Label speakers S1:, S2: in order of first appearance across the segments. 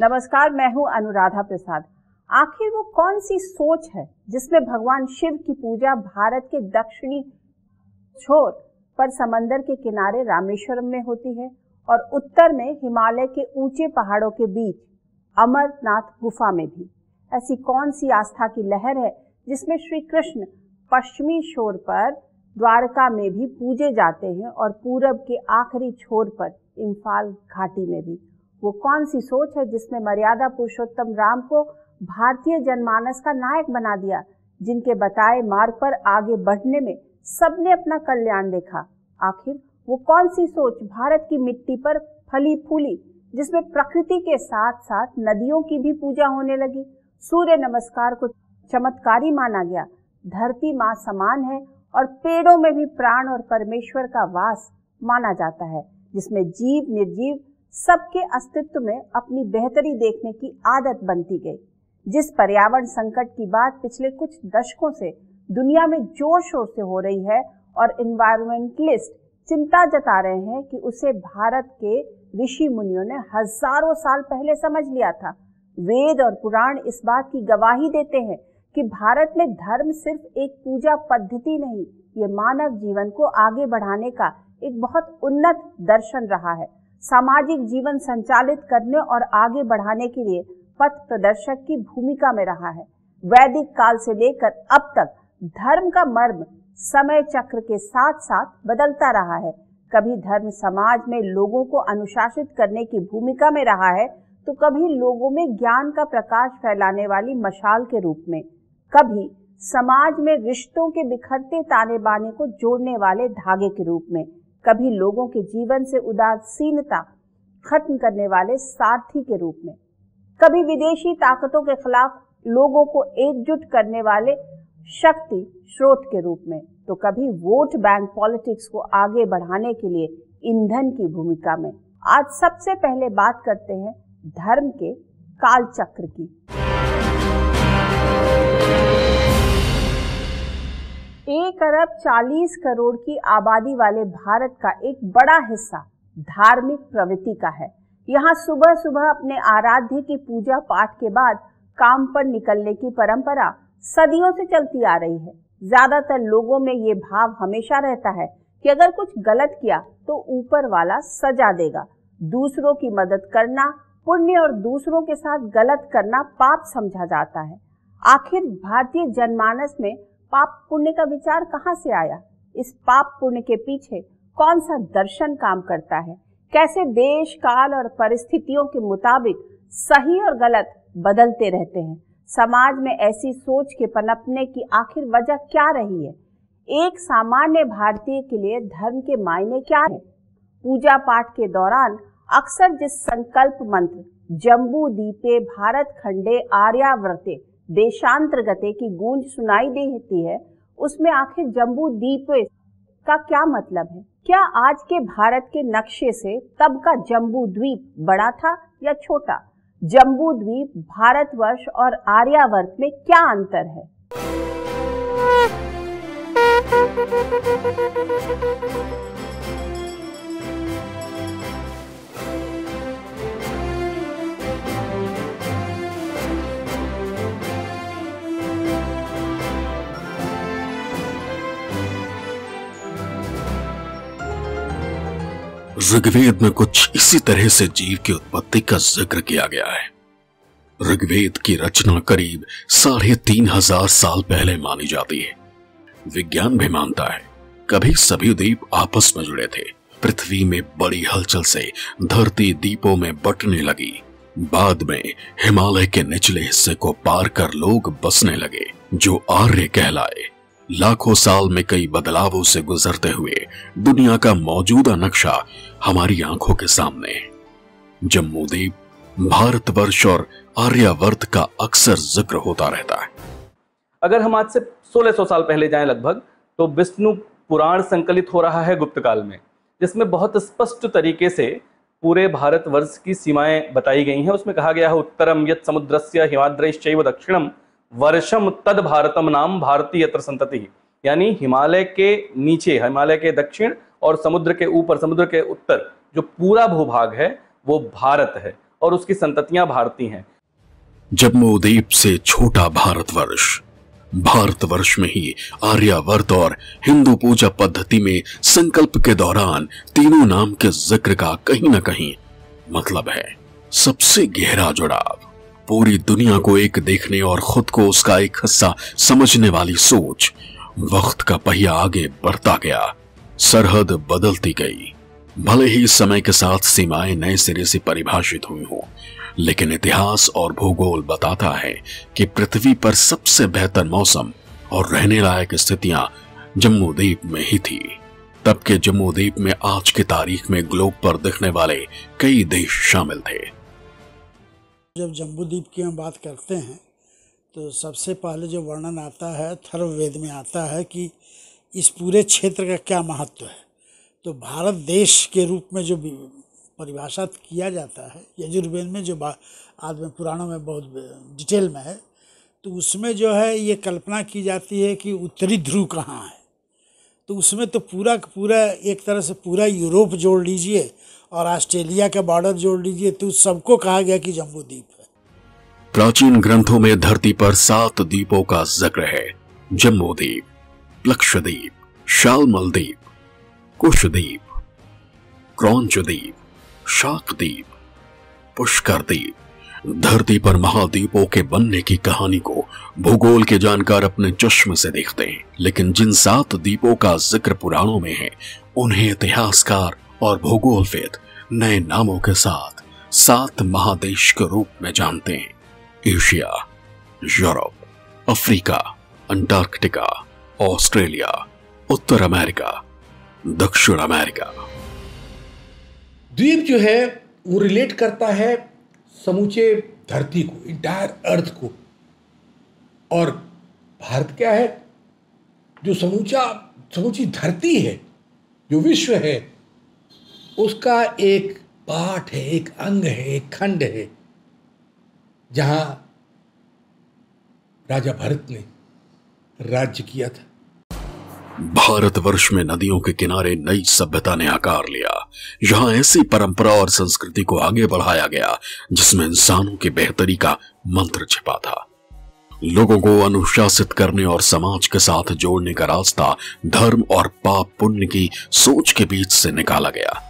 S1: नमस्कार, मैं हूं अनुराधा प्रसाद। आखिर वो कौन सी सोच है जिसमें भगवान शिव की पूजा भारत के दक्षिणी छोर पर समंदर के किनारे रामेश्वरम में होती है और उत्तर में हिमालय के ऊंचे पहाड़ों के बीच अमरनाथ गुफा में भी? ऐसी कौन सी आस्था की लहर है जिसमें श्री कृष्ण पश्चिमी छोर पर द्वारका में भी पूजे जाते हैं और पूरब के आखिरी छोर पर इम्फाल घाटी में भी? वो कौन सी सोच है जिसमें मर्यादा पुरुषोत्तम राम को भारतीय जनमानस का नायक बना दिया, जिनके बताए मार्ग पर आगे बढ़ने में सबने अपना कल्याण देखा? आखिर वो कौन सी सोच भारत की मिट्टी पर फली फूली जिसमें प्रकृति के साथ साथ नदियों की भी पूजा होने लगी? सूर्य नमस्कार को चमत्कारी माना गया। धरती माँ समान है और पेड़ों में भी प्राण और परमेश्वर का वास माना जाता है, जिसमें जीव निर्जीव सबके अस्तित्व में अपनी बेहतरी देखने की आदत बनती गई। जिस पर्यावरण संकट की बात पिछले कुछ दशकों से दुनिया में जोर शोर से हो रही है और एनवायरमेंटलिस्ट चिंता जता रहे हैं कि उसे भारत के ऋषि मुनियों ने हजारों साल पहले समझ लिया था। वेद और पुराण इस बात की गवाही देते हैं कि भारत में धर्म सिर्फ एक पूजा पद्धति नहीं, ये मानव जीवन को आगे बढ़ाने का एक बहुत उन्नत दर्शन रहा है। सामाजिक जीवन संचालित करने और आगे बढ़ाने के लिए पथ प्रदर्शक की भूमिका में रहा है। वैदिक काल से लेकर अब तक धर्म का मर्म समय चक्र के साथ साथ बदलता रहा है। कभी धर्म समाज में लोगों को अनुशासित करने की भूमिका में रहा है, तो कभी लोगों में ज्ञान का प्रकाश फैलाने वाली मशाल के रूप में, कभी समाज में रिश्तों के बिखरते ताने बाने को जोड़ने वाले धागे के रूप में, कभी लोगों के जीवन से उदासीनता खत्म करने वाले सारथी के रूप में, कभी विदेशी ताकतों के खिलाफ लोगों को एकजुट करने वाले शक्ति स्रोत के रूप में, तो कभी वोट बैंक पॉलिटिक्स को आगे बढ़ाने के लिए ईंधन की भूमिका में। आज सबसे पहले बात करते हैं धर्म के कालचक्र की। 1 अरब 40 करोड़ की आबादी वाले भारत का एक बड़ा हिस्सा धार्मिक प्रवृत्ति का है। यहाँ सुबह सुबह अपने आराध्य की पूजा पाठ के बाद काम पर निकलने की परंपरा सदियों से चलती आ रही है। ज्यादातर लोगों में ये भाव हमेशा रहता है कि अगर कुछ गलत किया तो ऊपर वाला सजा देगा। दूसरों की मदद करना पुण्य और दूसरों के साथ गलत करना पाप समझा जाता है। आखिर भारतीय जनमानस में पाप पुण्य का विचार कहाँ से आया? इस पाप पुण्य के पीछे कौन सा दर्शन काम करता है? कैसे देश काल और परिस्थितियों के मुताबिक सही और गलत बदलते रहते हैं? समाज में ऐसी सोच के पनपने की आखिर वजह क्या रही है? एक सामान्य भारतीय के लिए धर्म के मायने क्या है? पूजा पाठ के दौरान अक्सर जिस संकल्प मंत्र जम्बू दीपे भारत खंडे आर्यावर्ते देशांतरगते की गूंज सुनाई देती है, उसमें आखिर जम्बू द्वीप का क्या मतलब है? क्या आज के भारत के नक्शे से तब का जम्बू द्वीप बड़ा था या छोटा? जम्बू द्वीप, भारतवर्ष और आर्यावर्त में क्या अंतर है?
S2: ऋग्वेद में कुछ इसी तरह से जीव की उत्पत्ति का जिक्र किया गया है। ऋग्वेद की रचना करीब 3500 साल पहले मानी जाती है। विज्ञान भी मानता है कभी सभी द्वीप आपस में जुड़े थे। पृथ्वी में बड़ी हलचल से धरती द्वीपों में बंटने लगी। बाद में हिमालय के निचले हिस्से को पार कर लोग बसने लगे, जो आर्य कहलाए। लाखों साल में कई बदलावों से गुजरते हुए दुनिया का मौजूदा नक्शा हमारी आंखों के सामने है। जम्बूद्वीप, भारतवर्ष और आर्यावर्त का अक्सर जिक्र होता रहता है।
S3: अगर हम आज से 1600 साल पहले जाएं लगभग, तो विष्णु पुराण संकलित हो रहा है गुप्त काल में, जिसमें बहुत स्पष्ट तरीके से पूरे भारतवर्ष की सीमाएं बताई गई हैं। उसमें कहा गया है उत्तरम यत् समुद्रस्य हिमाद्रैश्चैव दक्षिणम वर्षम तद भारतम नाम भारती यत्र संतति, यानी हिमालय के नीचे, हिमालय के दक्षिण और समुद्र के ऊपर, समुद्र के उत्तर जो पूरा भूभाग है वो भारत है। और उसकी संततियां भारतीय हैं।
S2: जम्बूद्वीप से छोटा भारतवर्ष में ही आर्यावर्त और हिंदू पूजा पद्धति में संकल्प के दौरान तीनों नाम के जिक्र का कहीं न कहीं मतलब है। सबसे गहरा जुड़ाव, पूरी दुनिया को एक देखने और खुद को उसका एक हिस्सा समझने वाली सोच। वक्त का पहिया आगे बढ़ता गया, सरहद बदलती गई। भले ही समय के साथ सीमाएं नए सिरे से परिभाषित हुई हों, लेकिन इतिहास और भूगोल बताता है कि पृथ्वी पर सबसे बेहतर मौसम और रहने लायक स्थितियां जम्बूद्वीप में ही थी। तब के जम्बूद्वीप में आज की तारीख में ग्लोब पर दिखने वाले कई देश शामिल थे।
S4: जब जम्बूद्वीप की हम बात करते हैं तो सबसे पहले जो वर्णन आता है अथर्ववेद में आता है कि इस पूरे क्षेत्र का क्या महत्व है। तो भारत देश के रूप में जो परिभाषा किया जाता है यजुर्वेद में, जो आदि पुराणों में बहुत डिटेल में है, तो उसमें जो है ये कल्पना की जाती है कि उत्तरी ध्रुव कहाँ है। तो उसमें तो पूरा एक तरह से पूरा यूरोप जोड़ लीजिए और ऑस्ट्रेलिया का बॉर्डर जोड़ लीजिए, तो सबको कहा गया कि जम्बूद्वीप है।
S2: प्राचीन ग्रंथों में धरती पर 7 द्वीपों का जिक्र है। जम्बूद्वीप, लक्षद्वीप, शालमलद्वीप, कुशद्वीप, क्रौंचद्वीप, शाकद्वीप, पुष्करद्वीप। धरती पर महाद्वीपों के बनने की कहानी को भूगोल के जानकार अपने चश्मे से देखते हैं, लेकिन जिन 7 द्वीपों का जिक्र पुराणों में है, उन्हें इतिहासकार और भूगोलविद नए नामों के साथ 7 महादेश के रूप में जानते हैं। Asia, Europe, Africa, Antarctica, Australia, उत्तर अमेरिका, दक्षिण अमेरिका।
S5: द्वीप जो है वो रिलेट करता है समूचे धरती को, इंटायर अर्थ को। और भारत क्या है, जो समूची धरती है, जो विश्व है, उसका एक पार्ट है, एक अंग है, एक खंड है, जहां राजा भरत ने राज्य किया था।
S2: भारतवर्ष में नदियों के किनारे नई सभ्यता ने आकार लिया। यहाँ ऐसी परंपरा और संस्कृति को आगे बढ़ाया गया जिसमें इंसानों की बेहतरी का मंत्र छिपा था। लोगों को अनुशासित करने और समाज के साथ जोड़ने का रास्ता धर्म और पाप पुण्य की सोच के बीच से निकाला गया।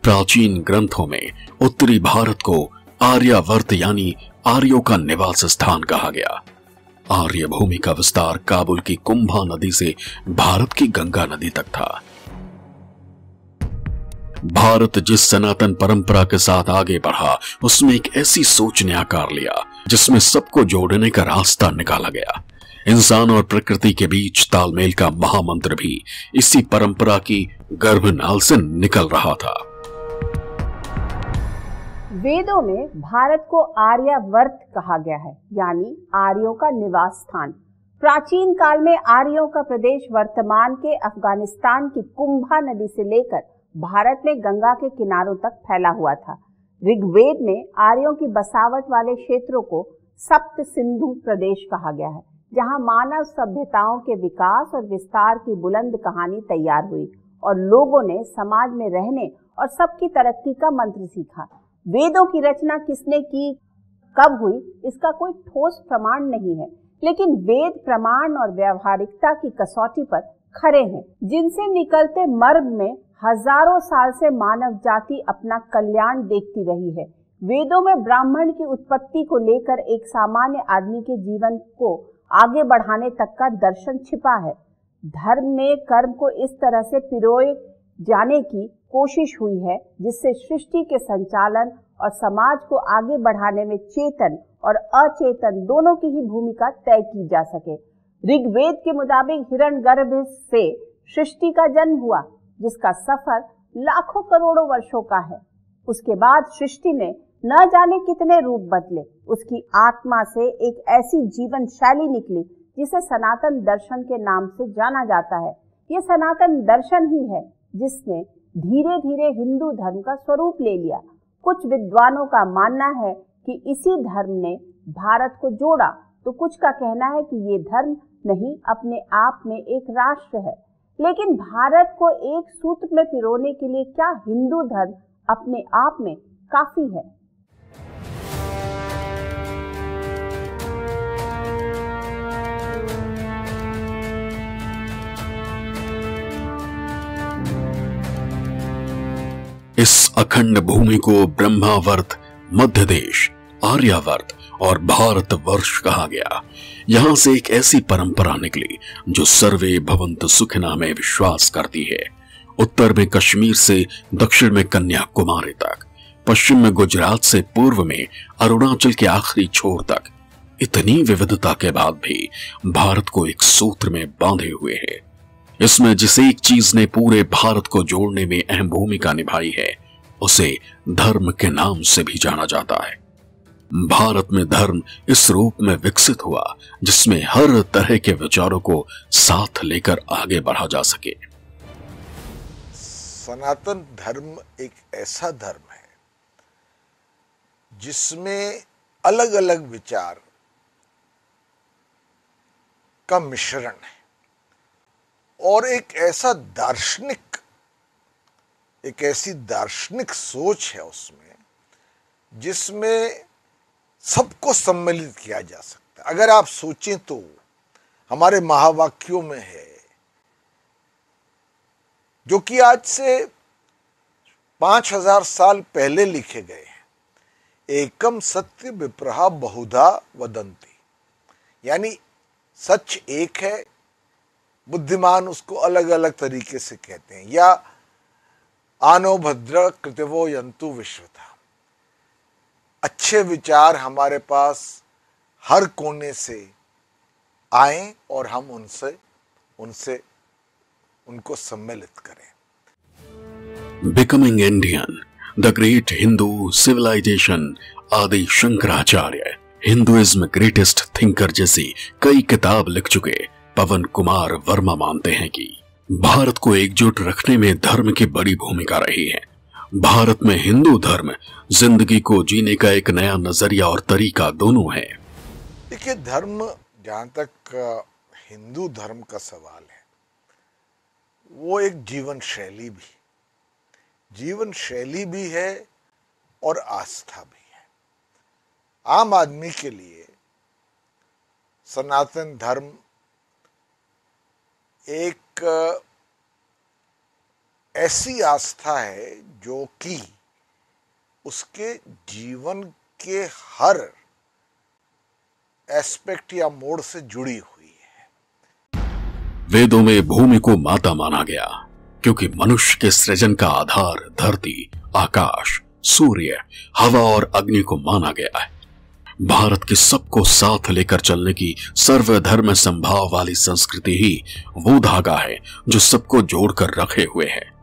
S2: प्राचीन ग्रंथों में उत्तरी भारत को आर्यावर्त यानी आर्यों का निवास स्थान कहा गया। आर्य भूमि का विस्तार काबुल की कुंभा नदी से भारत की गंगा नदी तक था। भारत जिस सनातन परंपरा के साथ आगे बढ़ा, उसमें एक ऐसी सोच ने आकार लिया जिसमें सबको जोड़ने का रास्ता निकाला गया। इंसान और प्रकृति के बीच तालमेल का महामंत्र भी इसी परंपरा की गर्भनाल से निकल रहा था।
S1: वेदों में भारत को आर्यावर्त कहा गया है, यानी आर्यों का निवास स्थान। प्राचीन काल में आर्यों का प्रदेश वर्तमान के अफगानिस्तान की कुंभा नदी से लेकर भारत में गंगा के किनारों तक फैला हुआ था। ऋग्वेद में आर्यों की बसावट वाले क्षेत्रों को सप्त सिंधु प्रदेश कहा गया है, जहां मानव सभ्यताओं के विकास और विस्तार की बुलंद कहानी तैयार हुई और लोगों ने समाज में रहने और सबकी तरक्की का मंत्र सीखा। वेदों की रचना किसने की, कब हुई, इसका कोई ठोस प्रमाण नहीं है, लेकिन वेद प्रमाण और व्यावहारिकता की कसौटी पर खरे हैं, जिनसे निकलते मर्म में हजारों साल से मानव जाति अपना कल्याण देखती रही है। वेदों में ब्राह्मण की उत्पत्ति को लेकर एक सामान्य आदमी के जीवन को आगे बढ़ाने तक का दर्शन छिपा है। धर्म में कर्म को इस तरह से पिरोए जाने की कोशिश हुई है जिससे सृष्टि के संचालन और समाज को आगे बढ़ाने में चेतन और अचेतन दोनों की ही भूमिका तय की जा सके। ऋग्वेद के मुताबिक हिरण्यगर्भ से सृष्टि का जन्म हुआ, जिसका सफर लाखों करोड़ों वर्षों का है। उसके बाद सृष्टि ने न जाने कितने रूप बदले। उसकी आत्मा से एक ऐसी जीवन शैली निकली जिसे सनातन दर्शन के नाम से जाना जाता है। ये सनातन दर्शन ही है जिसने धीरे धीरे हिंदू धर्म का स्वरूप ले लिया। कुछ विद्वानों का मानना है कि इसी धर्म ने भारत को जोड़ा, तो कुछ का कहना है कि ये धर्म नहीं अपने आप में एक राष्ट्र है। लेकिन भारत को एक सूत्र में पिरोने के लिए क्या हिंदू धर्म अपने आप में काफी है?
S2: इस अखंड भूमि को ब्रह्मावर्त, मध्य देश, आर्यावर्त और भारतवर्ष कहा गया। यहां से एक ऐसी परंपरा निकली जो सर्वे भवन्तु सुखिनः में विश्वास करती है। उत्तर में कश्मीर से दक्षिण में कन्याकुमारी तक, पश्चिम में गुजरात से पूर्व में अरुणाचल के आखिरी छोर तक, इतनी विविधता के बाद भी भारत को एक सूत्र में बांधे हुए है। इसमें जिस एक चीज ने पूरे भारत को जोड़ने में अहम भूमिका निभाई है, उसे धर्म के नाम से भी जाना जाता है। भारत में धर्म इस रूप में विकसित हुआ जिसमें हर तरह के विचारों को साथ लेकर आगे बढ़ा जा सके।
S6: सनातन धर्म एक ऐसा धर्म है जिसमें अलग अलग विचार का मिश्रण है और एक ऐसी दार्शनिक सोच है उसमें जिसमें सबको सम्मिलित किया जा सकता है। अगर आप सोचें तो हमारे महावाक्यों में है, जो कि आज से 5000 साल पहले लिखे गए हैं, एकम सत्य विप्रहा बहुधा वदन्ति, यानी सच एक है, बुद्धिमान उसको अलग अलग तरीके से कहते हैं। या आनो भद्र कृतवो यंतु विश्वथा, अच्छे विचार हमारे पास हर कोने से आए और हम उनको सम्मिलित करें।
S2: Becoming Indian, the great Hindu civilisation Adi Shankaracharya, Hinduism greatest thinker जैसी कई किताब लिख चुके पवन कुमार वर्मा मानते हैं कि भारत को एकजुट रखने में धर्म की बड़ी भूमिका रही है। भारत में हिंदू धर्म जिंदगी को जीने का एक नया नजरिया और तरीका दोनों है।
S6: देखिए, धर्म, जहां तक हिंदू धर्म का सवाल है, वो एक जीवन शैली भी है और आस्था भी है। आम आदमी के लिए सनातन धर्म एक ऐसी आस्था है जो कि उसके जीवन के हर एस्पेक्ट या मोड से जुड़ी हुई है।
S2: वेदों में भूमि को माता माना गया क्योंकि मनुष्य के सृजन का आधार धरती, आकाश, सूर्य, हवा और अग्नि को माना गया है। भारत की सबको साथ लेकर चलने की सर्वधर्म संभाव वाली संस्कृति ही वो धागा है जो सबको जोड़कर रखे हुए है।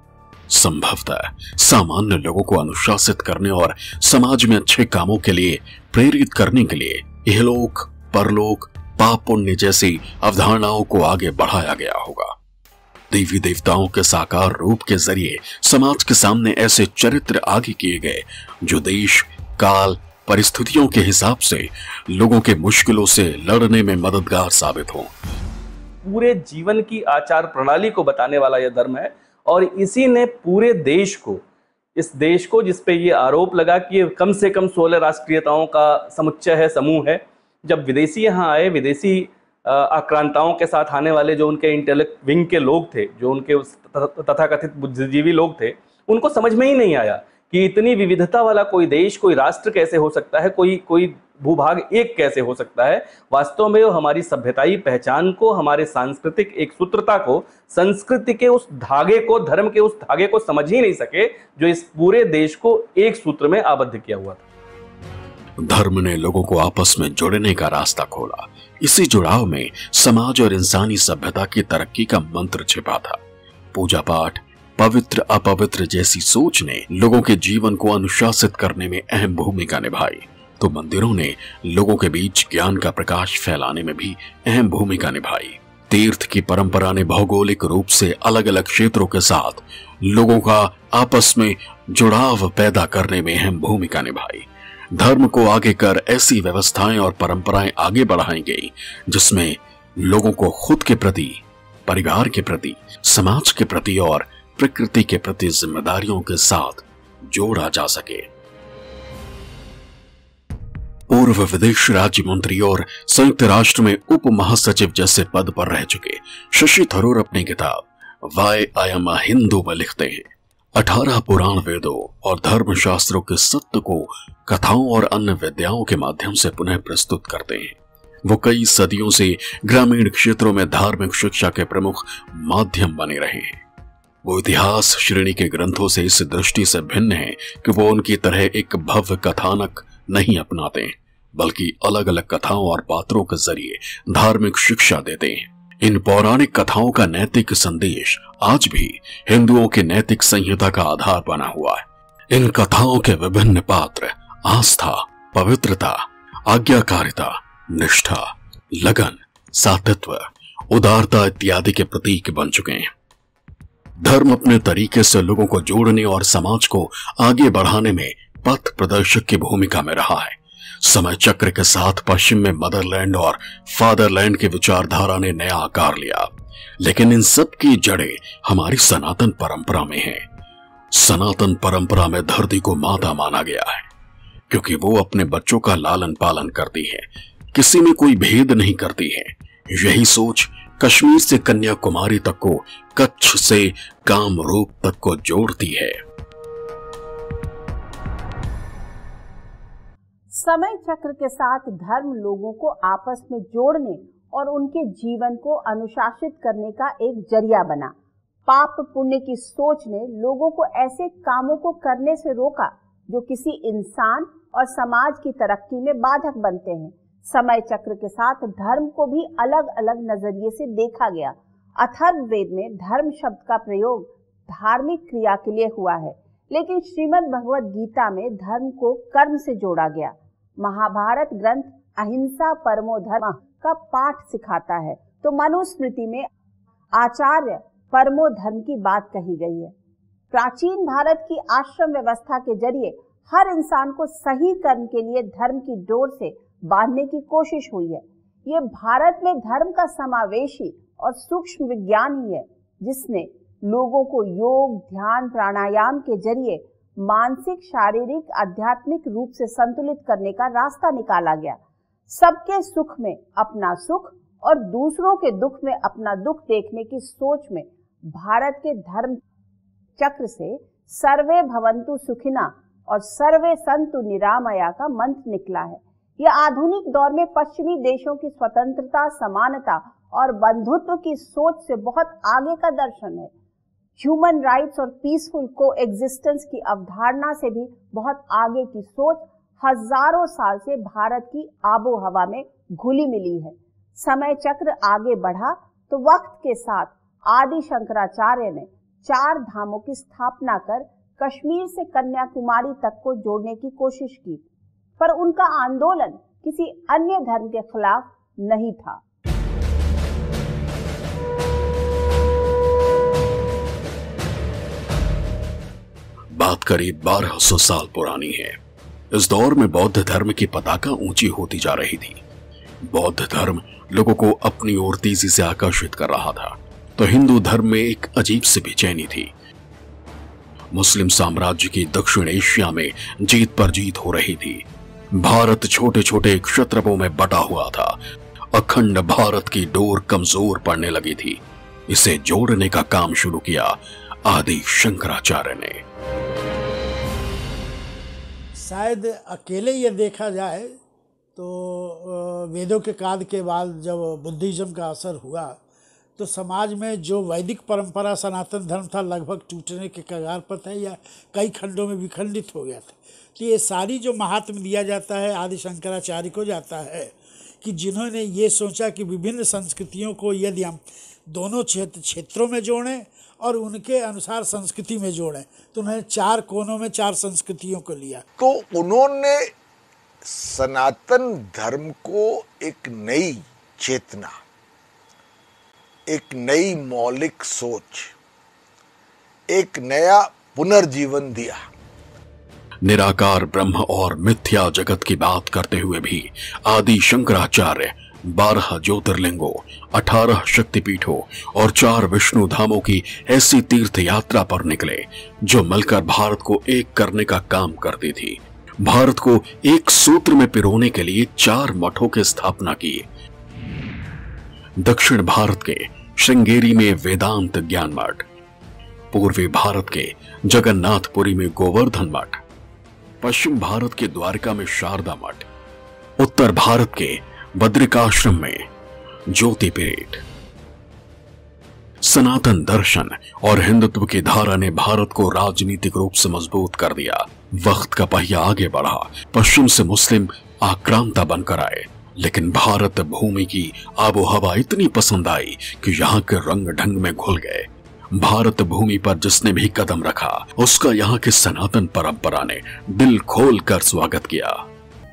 S2: संभवतः सामान्य लोगों को अनुशासित करने और समाज में अच्छे कामों के लिए प्रेरित करने के लिए इहलोक, परलोक, पाप पुण्य जैसी अवधारणाओं को आगे बढ़ाया गया होगा। देवी देवताओं के साकार रूप के जरिए समाज के सामने ऐसे चरित्र आगे किए गए जो देश, काल, परिस्थितियों के हिसाब से लोगों के मुश्किलों से लड़ने में मददगार साबित हो।
S3: पूरे जीवन की आचार प्रणाली को बताने वाला यह धर्म है और इसी ने पूरे देश को, इस देश को जिस पे ये आरोप लगा कि ये कम से कम 16 राष्ट्रीयताओं का समुच्चय है, समूह है। जब विदेशी यहाँ आए, विदेशी आक्रांताओं के साथ आने वाले जो उनके इंटेलेक्ट विंग के लोग थे, जो उनके उस तथाकथित बुद्धिजीवी लोग थे, उनको समझ में ही नहीं आया कि इतनी विविधता वाला कोई देश, कोई राष्ट्र कैसे हो सकता है, कोई भूभाग एक कैसे हो सकता है। वास्तव में वो हमारी सभ्यताई पहचान को, हमारे सांस्कृतिक एक सूत्रता को, संस्कृति के उस धागे को, धर्म के उस धागे को समझ ही नहीं सके जो इस पूरे देश को एक सूत्र में आबद्ध किया हुआ था।
S2: धर्म ने लोगों को आपस में जोड़ने का रास्ता खोला। इसी जुड़ाव में समाज और इंसानी सभ्यता की तरक्की का मंत्र छिपा था। पूजा पाठ, पवित्र अपवित्र जैसी सोच ने लोगों के जीवन को अनुशासित करने में अहम भूमिका निभाई, तो मंदिरों ने लोगों के बीच ज्ञान का प्रकाश फैलाने में भी अहम भूमिका निभाई। तीर्थ की परंपरा ने भौगोलिक रूप से अलग अलग क्षेत्रों के साथ लोगों का आपस में जुड़ाव पैदा करने में अहम भूमिका निभाई। धर्म को आगे कर ऐसी व्यवस्थाएं और परंपराएं आगे बढ़ाई गई जिसमें लोगों को खुद के प्रति, परिवार के प्रति, समाज के प्रति और प्रकृति के प्रति जिम्मेदारियों के साथ जोड़ा जा सके। पूर्व विदेश राज्य मंत्री और संयुक्त राष्ट्र में उप महासचिव जैसे पद पर रह चुके शशि थरूर अपनी किताब why I am a Hindu में लिखते हैं, 18 पुराण वेदों और धर्म शास्त्रों के सत्य को कथाओं और अन्य विद्याओं के माध्यम से पुनः प्रस्तुत करते हैं। वो कई सदियों से ग्रामीण क्षेत्रों में धार्मिक शिक्षा के प्रमुख माध्यम बने रहे हैं। वो इतिहास श्रेणी के ग्रंथों से इस दृष्टि से भिन्न है कि वो उनकी तरह एक भव्य कथानक नहीं अपनाते, बल्कि अलग अलग कथाओं और पात्रों के जरिए धार्मिक शिक्षा देते हैं। इन पौराणिक कथाओं का नैतिक संदेश आज भी हिंदुओं की नैतिक संहिता का आधार बना हुआ है। इन कथाओं के विभिन्न पात्र आस्था, पवित्रता, आज्ञाकारिता, निष्ठा, लगन, सातत्व, उदारता इत्यादि के प्रतीक बन चुके हैं। धर्म अपने तरीके से लोगों को जोड़ने और समाज को आगे बढ़ाने में पथ प्रदर्शक की भूमिका में रहा है। समय चक्र के साथ पश्चिम में मदरलैंड और फादरलैंड की विचारधारा ने नया आकार लिया, लेकिन इन सब की जड़ें हमारी सनातन परंपरा में हैं। सनातन परंपरा में धरती को माता माना गया है, क्योंकि वो अपने बच्चों का लालन पालन करती है, किसी में कोई भेद नहीं करती है। यही सोच कश्मीर से कन्याकुमारी तक को, कच्छ से कामरूप तक को जोड़ती है।
S1: समय चक्र के साथ धर्म लोगों को आपस में जोड़ने और उनके जीवन को अनुशासित करने का एक जरिया बना। पाप पुण्य की सोच ने लोगों को ऐसे कामों को करने से रोका जो किसी इंसान और समाज की तरक्की में बाधक बनते हैं। समय चक्र के साथ धर्म को भी अलग अलग नजरिए से देखा गया। अथर्ववेद में धर्म शब्द का प्रयोग धार्मिक क्रिया के लिए हुआ है, लेकिन श्रीमद् भगवद गीता में धर्म को कर्म से जोड़ा गया। महाभारत ग्रंथ अहिंसा परमो धर्म का पाठ सिखाता है, तो मनुस्मृति में आचार्य परमो धर्म की बात कही गई है। प्राचीन भारत की आश्रम व्यवस्था के जरिए हर इंसान को सही कर्म के लिए धर्म की डोर से बांधने की कोशिश हुई है। ये भारत में धर्म का समावेशी और सूक्ष्म विज्ञान ही है, जिसने लोगों को योग, ध्यान, प्राणायाम के जरिए मानसिक, शारीरिक, आध्यात्मिक रूप से संतुलित करने का रास्ता निकाला गया। सबके सुख में अपना सुख और दूसरों के दुख में अपना दुख देखने की सोच में भारत के धर्म चक्र से सर्वे भवन्तु सुखिना और सर्वे सन्तु निरामया का मंत्र निकला है। यह आधुनिक दौर में पश्चिमी देशों की स्वतंत्रता, समानता और बंधुत्व की सोच से बहुत आगे का दर्शन है। ह्यूमन राइट्स और पीसफुल कोएग्जिस्टेंस की अवधारणा से भी बहुत आगे की सोच हजारों साल से भारत की आबो हवा में घुली मिली है। समय चक्र आगे बढ़ा तो वक्त के साथ आदि शंकराचार्य ने 4 धामों की स्थापना कर कश्मीर से कन्याकुमारी तक को जोड़ने की कोशिश की, पर उनका आंदोलन किसी अन्य धर्म के खिलाफ नहीं था।
S2: बात करीब 1200 साल पुरानी है। इस दौर में बौद्ध धर्म की पताका ऊंची होती जा रही थी। बौद्ध धर्म लोगों को अपनी ओर तेजी से आकर्षित कर रहा था, तो हिंदू धर्म में एक अजीब सी बेचैनी थी। मुस्लिम साम्राज्य की दक्षिण एशिया में जीत पर जीत हो रही थी। भारत छोटे छोटे क्षत्रपों में बटा हुआ था। अखंड भारत की डोर कमजोर पड़ने लगी थी। इसे जोड़ने का काम शुरू किया आदि शंकराचार्य ने।
S4: शायद अकेले ये देखा जाए तो वेदों के काल के बाद जब बुद्धिज्म का असर हुआ तो समाज में जो वैदिक परंपरा सनातन धर्म था लगभग टूटने के कगार पर था या कई खंडों में विखंडित हो गया था। तो ये सारी जो महात्म्य दिया जाता है आदि शंकराचार्य को जाता है कि जिन्होंने ये सोचा कि विभिन्न संस्कृतियों को यदि हम दोनों क्षेत्रों में जोड़ें और उनके अनुसार संस्कृति में जोड़ें, तो उन्होंने 4 कोनों में 4 संस्कृतियों को लिया।
S6: तो उन्होंने सनातन धर्म को एक नई चेतना, एक नई मौलिक सोच, एक नया पुनर्जीवन दिया।
S2: निराकार ब्रह्म और मिथ्या जगत की बात करते हुए भी आदि शंकराचार्य 12 ज्योतिर्लिंगों, 18 शक्तिपीठों और 4 विष्णु धामों की ऐसी तीर्थ यात्रा पर निकले जो मिलकर भारत को एक करने का काम करती थी। भारत को एक सूत्र में पिरोने के लिए 4 मठों की स्थापना की। दक्षिण भारत के श्रृंगेरी में वेदांत ज्ञान मठ, पूर्वी भारत के जगन्नाथपुरी में गोवर्धन मठ, पश्चिम भारत के द्वारका में शारदा मठ, उत्तर भारत के बद्रिकाश्रम में ज्योतिपीठ। सनातन दर्शन और हिंदुत्व की धारा ने भारत को राजनीतिक रूप से मजबूत कर दिया। वक्त का पहिया आगे बढ़ा, पश्चिम से मुस्लिम आक्रांता बनकर आए, लेकिन भारत भूमि की आबो हवा इतनी पसंद आई कि यहाँ के रंग ढंग में घुल गए। भारत भूमि पर जिसने भी कदम रखा उसका यहाँ की सनातन परंपरा ने दिल खोल कर स्वागत किया।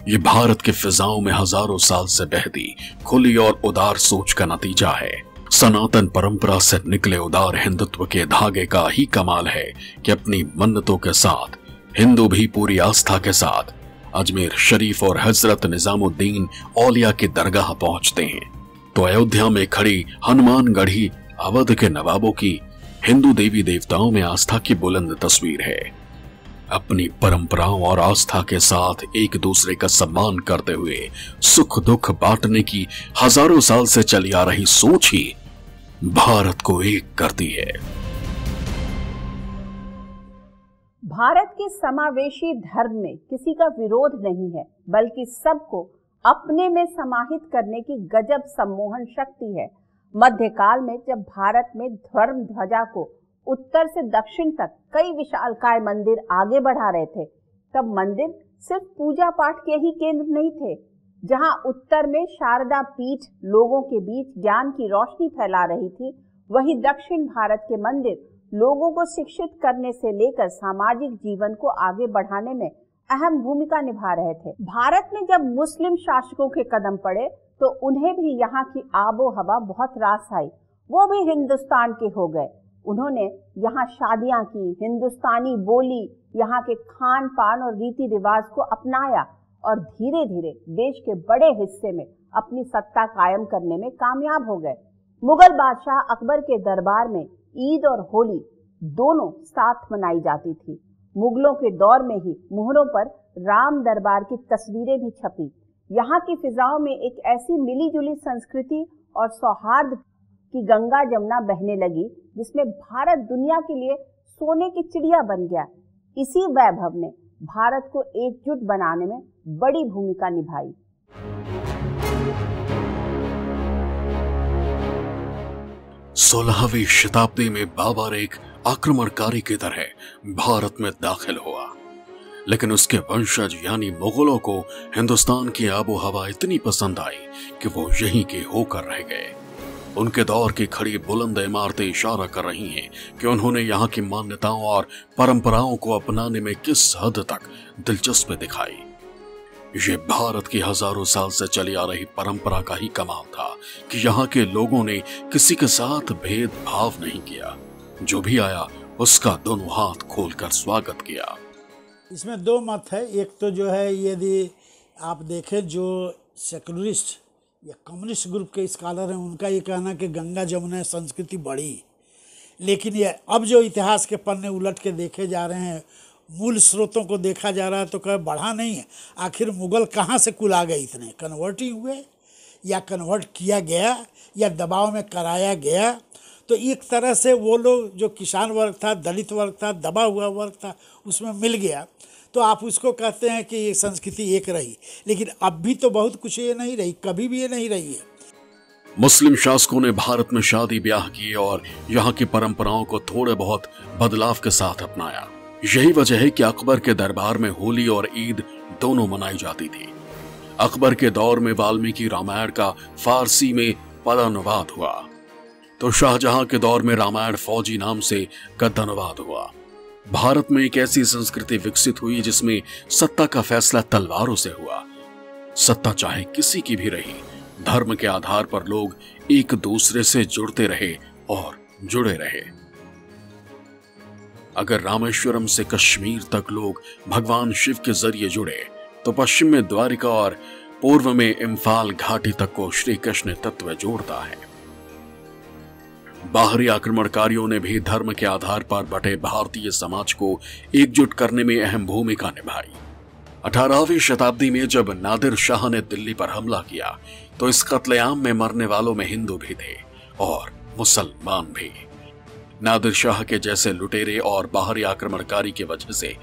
S2: ये भारत के फिजाओं में हजारों साल से बहती खुली और उदार सोच का नतीजा है। सनातन परंपरा से निकले उदार हिंदुत्व के धागे का ही कमाल है कि अपनी मन्नतों के साथ हिंदू भी पूरी आस्था के साथ अजमेर शरीफ और हजरत निजामुद्दीन औलिया की दरगाह पहुंचते हैं तो अयोध्या में खड़ी हनुमानगढ़ी अवध के नवाबों की हिंदू देवी देवताओं में आस्था की बुलंद तस्वीर है। अपनी परंपराओं और आस्था के साथ एक दूसरे का सम्मान करते हुए सुख दुख बांटने की हजारों साल से चली आ रही सोच ही भारत को एक करती है।
S1: भारत के समावेशी धर्म में किसी का विरोध नहीं है, बल्कि सबको अपने में समाहित करने की गजब सम्मोहन शक्ति है। मध्यकाल में जब भारत में धर्म ध्वजा को उत्तर से दक्षिण तक कई विशालकाय मंदिर आगे बढ़ा रहे थे, तब मंदिर सिर्फ पूजा पाठ के ही केंद्र नहीं थे। जहां उत्तर में शारदा पीठ लोगों के बीच ज्ञान की रोशनी फैला रही थी, वहीं दक्षिण भारत के मंदिर लोगों को शिक्षित करने से लेकर सामाजिक जीवन को आगे बढ़ाने में अहम भूमिका निभा रहे थे। भारत में जब मुस्लिम शासकों के कदम पड़े तो उन्हें भी यहाँ की आबो हवा बहुत रास आई। वो भी हिंदुस्तान के हो गए। उन्होंने यहाँ शादियां की, हिंदुस्तानी बोली, यहाँ के खान पान और रीति रिवाज को अपनाया और धीरे धीरे देश के बड़े हिस्से में अपनी सत्ता कायम करने में कामयाब हो गए। मुगल बादशाह अकबर के दरबार में ईद और होली दोनों साथ मनाई जाती थी। मुगलों के दौर में ही मुहरों पर राम दरबार की तस्वीरें भी छपी। यहाँ की फिजाओं में एक ऐसी मिली जुली संस्कृति और सौहार्द की गंगा जमुना बहने लगी जिसमें भारत दुनिया के लिए सोने की चिड़िया बन गया। इसी वैभव ने भारत को एकजुट बनाने में बड़ी भूमिका निभाई।
S2: सोलहवीं शताब्दी में बाबर एक आक्रमणकारी की तरह भारत में दाखिल हुआ, लेकिन उसके वंशज यानी मुगलों को हिंदुस्तान की आबो हवा इतनी पसंद आई कि वो यहीं के होकर रह गए। उनके दौर की खड़ी बुलंद इमारतें इशारा कर रही हैं कि उन्होंने यहाँ की मान्यताओं और परंपराओं को अपनाने में किस हद तक दिलचस्पी दिखाई। ये भारत की हजारों साल से चली आ रही परंपरा का ही कमाल था कि यहाँ के लोगों ने किसी के साथ भेदभाव नहीं किया। जो भी आया उसका दोनों हाथ खोलकर स्वागत किया।
S4: इसमें दो मत है। एक तो जो है, यदि आप देखें जो सेकुलरिस्ट या कम्युनिस्ट ग्रुप के स्कॉलर हैं, उनका ये कहना कि गंगा जमुना संस्कृति बढ़ी, लेकिन ये अब जो इतिहास के पन्ने उलट के देखे जा रहे हैं, मूल स्रोतों को देखा जा रहा है तो कह बढ़ा नहीं है। आखिर मुगल कहाँ से कुल आ गए इतने? कन्वर्टिंग हुए या कन्वर्ट किया गया या दबाव में कराया गया। तो एक तरह से वो लोग जो किसान वर्ग था, दलित वर्ग था, दबा हुआ वर्ग था, उसमें मिल गया। तो आप उसको कहते हैं कि ये संस्कृति एक रही, लेकिन अब भी तो बहुत कुछ ये नहीं रही, कभी भी ये नहीं रही है।
S2: मुस्लिम शासकों ने भारत में शादी ब्याह किए और यहाँ की परंपराओं को थोड़े बहुत बदलाव के साथ अपनाया। यही वजह है कि अकबर के दरबार में होली और ईद दोनों मनाई जाती थी। अकबर के दौर में वाल्मीकि रामायण का फारसी में पदानुवाद हुआ, तो शाहजहां के दौर में रामायण फौजी नाम से गद्यानुवाद हुआ। भारत में एक ऐसी संस्कृति विकसित हुई जिसमें सत्ता का फैसला तलवारों से हुआ। सत्ता चाहे किसी की भी रही, धर्म के आधार पर लोग एक दूसरे से जुड़ते रहे और जुड़े रहे। अगर रामेश्वरम से कश्मीर तक लोग भगवान शिव के जरिए जुड़े, तो पश्चिम में द्वारिका और पूर्व में इम्फाल घाटी तक को श्री कृष्ण तत्व जोड़ता है। बाहरी आक्रमणकारियों ने भी धर्म के आधार पर बटे भारतीय समाज को एकजुट करने में अहम भूमिका निभाई। 18वीं शताब्दी में जब नादिर शाह ने दिल्ली पर हमला किया, तो इस कत्लेआम में मरने वालों में हिंदू भी थे और मुसलमान भी। नादिर शाह के जैसे लुटेरे और बाहरी आक्रमणकारी की वजह से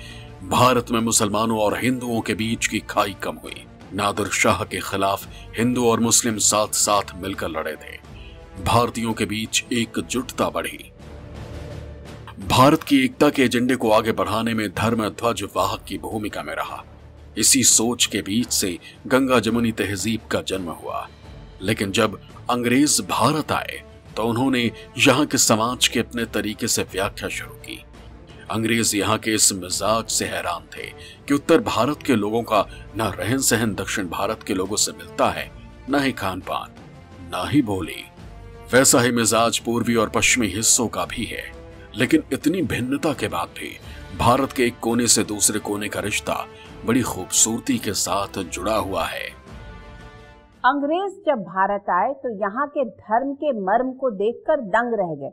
S2: भारत में मुसलमानों और हिंदुओं के बीच की खाई कम हुई। नादिर शाह के खिलाफ हिंदू और मुस्लिम साथ साथ मिलकर लड़े थे। भारतीयों के बीच एकजुटता बढ़ी। भारत की एकता के एजेंडे को आगे बढ़ाने में धर्म ध्वज वाहक की भूमिका में रहा। इसी सोच के बीच से गंगा जमुनी तहजीब का जन्म हुआ। लेकिन जब अंग्रेज भारत आए तो उन्होंने यहाँ के समाज के अपने तरीके से व्याख्या शुरू की। अंग्रेज यहाँ के इस मिजाज से हैरान थे कि उत्तर भारत के लोगों का न रहन सहन दक्षिण भारत के लोगों से मिलता है, न ही खान पान, न ही बोली। वैसा ही मिजाज पूर्वी और पश्चिमी हिस्सों का भी है। लेकिन इतनी भिन्नता के बाद भी भारत के एक कोने से दूसरे कोने का रिश्ता बड़ी खूबसूरती के साथ जुड़ा हुआ है।
S1: अंग्रेज जब भारत आए तो यहाँ के धर्म के मर्म को देखकर दंग रह गए।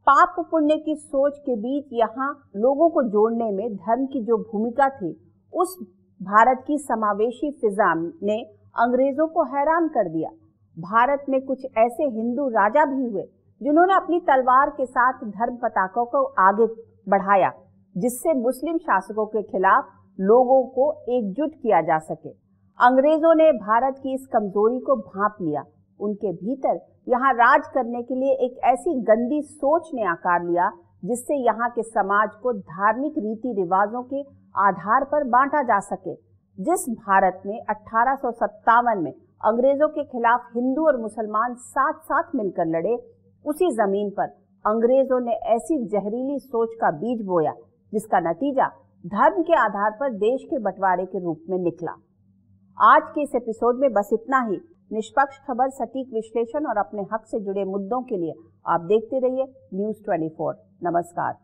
S1: पाप पुण्य की सोच के बीच यहाँ लोगों को जोड़ने में धर्म की जो भूमिका थी, उस भारत की समावेशी फिजा ने अंग्रेजों को हैरान कर दिया। भारत में कुछ ऐसे हिंदू राजा भी हुए जिन्होंने अपनी तलवार के साथ धर्म पताकों को आगे बढ़ाया, जिससे मुस्लिम शासकों के खिलाफ लोगों को एकजुट किया जा सके। अंग्रेजों ने भारत की इस कमजोरी को भांप लिया। उनके भीतर यहाँ राज करने के लिए एक ऐसी गंदी सोच ने आकार लिया जिससे यहाँ के समाज को धार्मिक रीति रिवाजों के आधार पर बांटा जा सके। जिस भारत में 1857 में अंग्रेजों के खिलाफ हिंदू और मुसलमान साथ साथ मिलकर लड़े, उसी जमीन पर अंग्रेजों ने ऐसी जहरीली सोच का बीज बोया जिसका नतीजा धर्म के आधार पर देश के बंटवारे के रूप में निकला। आज के इस एपिसोड में बस इतना ही। निष्पक्ष खबर, सटीक विश्लेषण और अपने हक से जुड़े मुद्दों के लिए आप देखते रहिए न्यूज़ 24। नमस्कार।